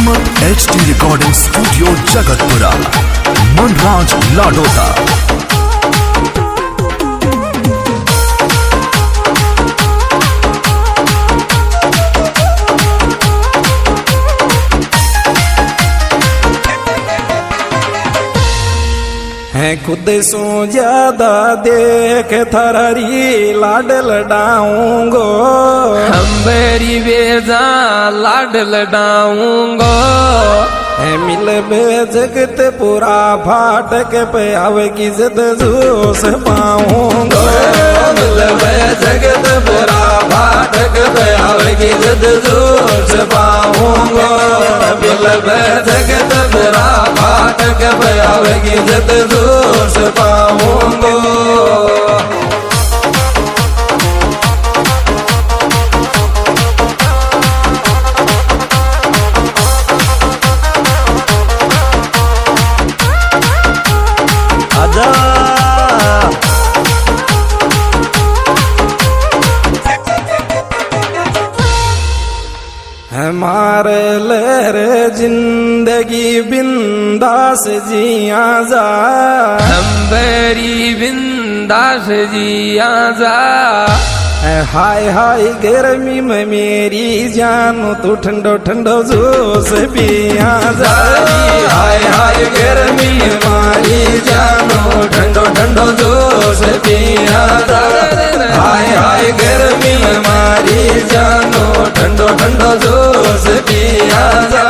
Summer HD recording studio Jagatpura, Manraj Ladota. है खुद सो ज्यादा देख थररी लाड लडाऊंगो, हम बेरी बेजा लाड लडाऊंगो। है मिल बे जगत पूरा फाटक पे आवेगी जद जोश पाऊंगो। मिल बे जगत पूरा फाटक पे आवेगी जद जोश पाऊंगो। मिल बे जगत पूरा फाटक पे आवेगी जद जोश पाऊंगो। हमारे लहरे जिंदगी बिंदास जिया जा, हम बेरी बिंदास जिया जा। हाय हाय गर्मी में मेरी जान तू ठंडो ठंडो जूस पिया जा। हाय हाय गर्मी हमारी जानो ठंडो ठंडो जोश पिया जा। हाय हाय गर्मी हमारी जानो ठंडो ठंडो जोश पिया जा।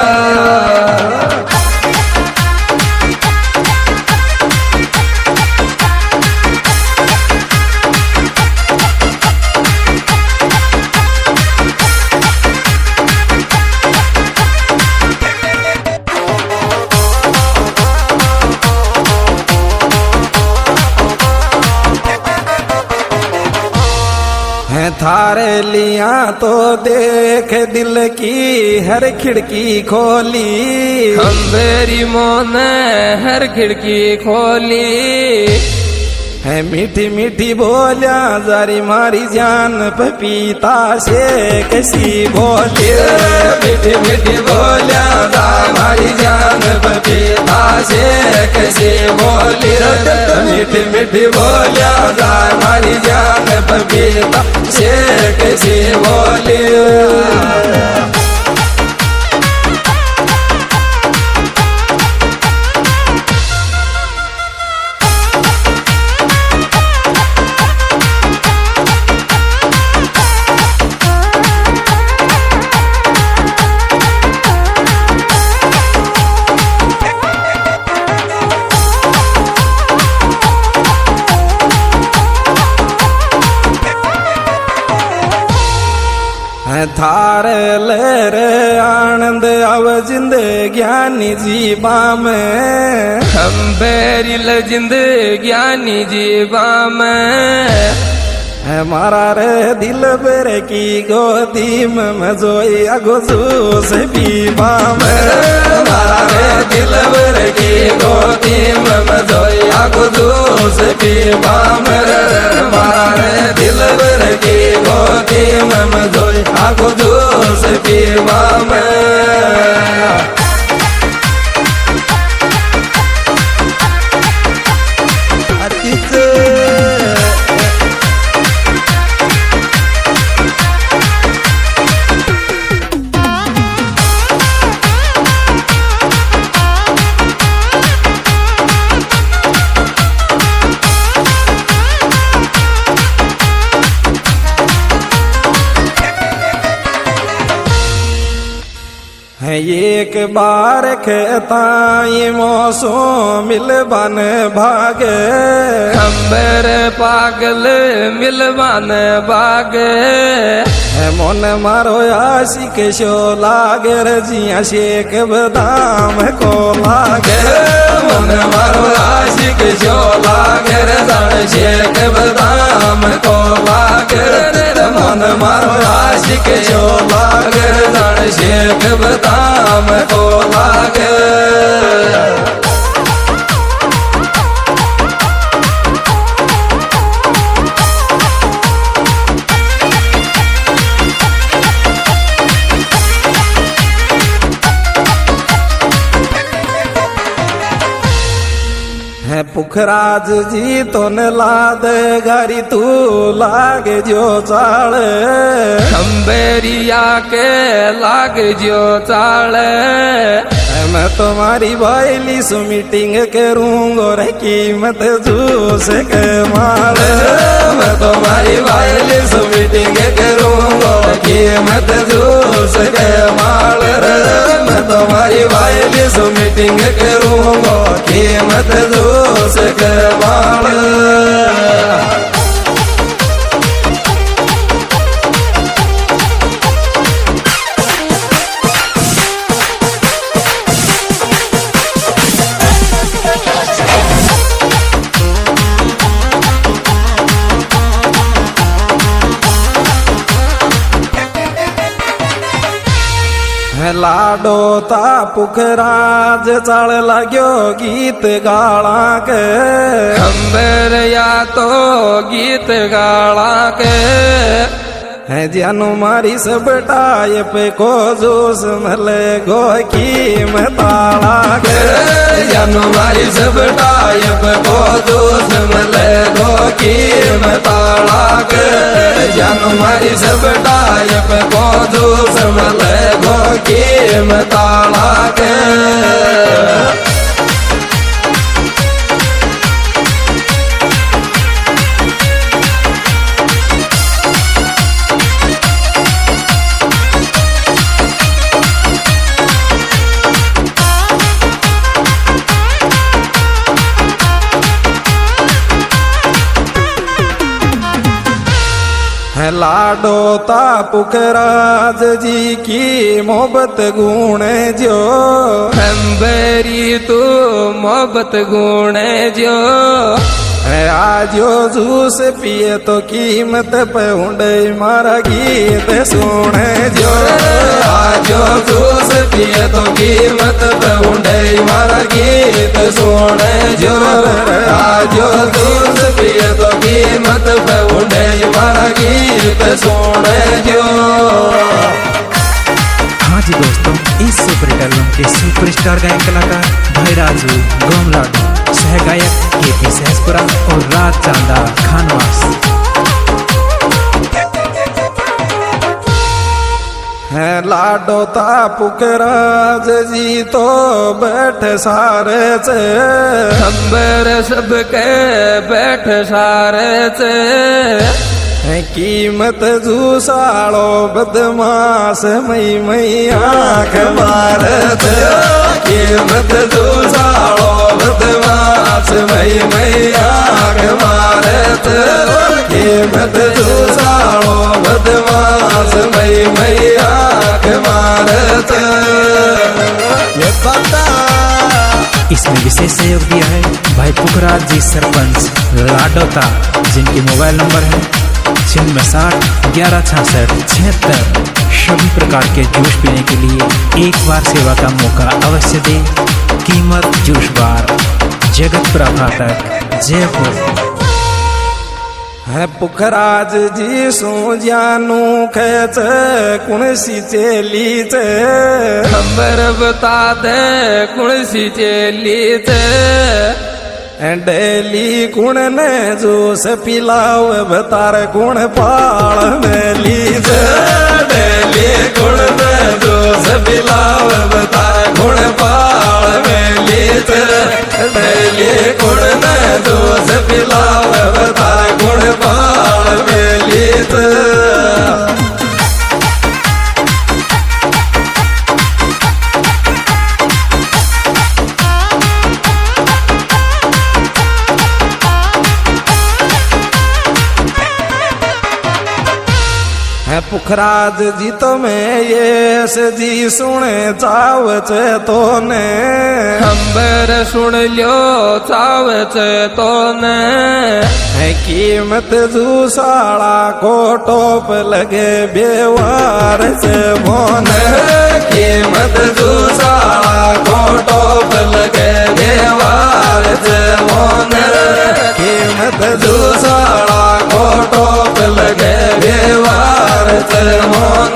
थारे लिया तो देख दिल की हर खिड़की खोली, हम बेरी मोने हर खिड़की खोली। है मीठी मीठी बोलिया जारी मारी जान पपीता से कैसी बोली। मीठी मीठी बोलिया मारी जान पपीता से कैसी बोली। मीठी मीठी बोलिया मारी जान पपीता से कैसी बोली। थारे लहरे आनंद अव जिंद ज्ञानी जीवा में, हम बेरी जिंद ज्ञानी जीवा में। हमारा रे दिल बेर की गोदी में मजोई अगो जूस पीवा में। हमारा रे दिल बेर की गोदी में मजोई अगो जूस पीवा में। हमारा रे दिल बेर की गोदी में मजोई अगो जूस पीवा में। एक बार कहता ये मौसम मिलबन भागे, खम्बर पागल मिलबन भागे। मन मारो आशिक शो लागे रजिया शेख बदाम को लागे। मन मारो आशिक शो लागे रण शेख बदाम को लागे। मन मारो आशिक शो लागे रण शेख बदाम को लागे। पुखराज जी तो न लाद गारी तू लागे जो चाल खंबेरिया के लाग जो चाल मैं तुम्हारी बाइली सु मीटिंग करूंगा रे कीमत जूस के माल मैं तुम्हारी वायली सु मीटिंग करूंगा कीमत जूस के माल मैं तुम्हारी वायली सु मीटिंग करूंगा कीमत जूस के माल लाडो ता पुखराज चाल लाग्यो गीत गाला के खंबेरिया तो गीत गाला के है जानो मारी सब टाइप को जोश मले गो कीमत के जानो मारी सब टाइप को जोश मले गो कीमत के जानो मारी सब टाइप को जोश मले गो कीमत के है लाडो ता पुखराज जी की मोहब्बत गुणे जो खंबेरी तू मोहब्बत गुणे जो है आजो जूस पिए तो कीमत पे उड़े मारा गीत सुने जो आजो जूस पिए तो कीमत पे उड़े मारा गीत सुने जो आजो जूस पिए तो कीमत पे उड़े मारा गीत सुने जो। हाँ जी दोस्तों, इस सुपर हिट एल्बम के सुपरस्टार गायक कलाकार भाई राजू गोमलाडू, सह गायक केपी सहसपुरा और राज चांदा खानवास। है लाडो ता पुखराज जी तो बैठ सारे से खंबर सबके बैठ सारे से है कीमत जूसाड़ो बदमाश मई आँख मारत कीमत जूसाड़ो बदमाश मई आँख मारत कीमत जूसाड़ो बदमाश मई आँख मारत। ये पता इसमें विशेष सहयोग दिया है भाई पुखराज जी सरपंच लाडोता, जिनके मोबाइल नंबर है 60 11 66 76। सभी प्रकार के जूस पीने के लिए एक बार सेवा का मौका अवश्य दें। कीमत जूस बार, जगतपुरा फाटक, जयपुर। है पुखराज जी सो जानू खेच कुण सी चेली चे खबर बता दे कुण सी चेली चे डेली कुण ने जूस पिलाव बतार कुण पाल मेली चे डेली कुण ने जूस पिलाव बतार कुण पाल मेली चे डेली कुण ने जूस पिलाव बतार कुण पाल मेली चे। है पुखराज जी तो मैं ये से जी सुने चावच तो ने खबर सुन लियो चावच तो ने है कीमत जूसाड़ा को टोप लगे बेवार से मोन कीमत जूसाड़ा को टोप लगे बेवार से मोन कीमत जूसाड़ा को टोप लगे बेवार से मोन।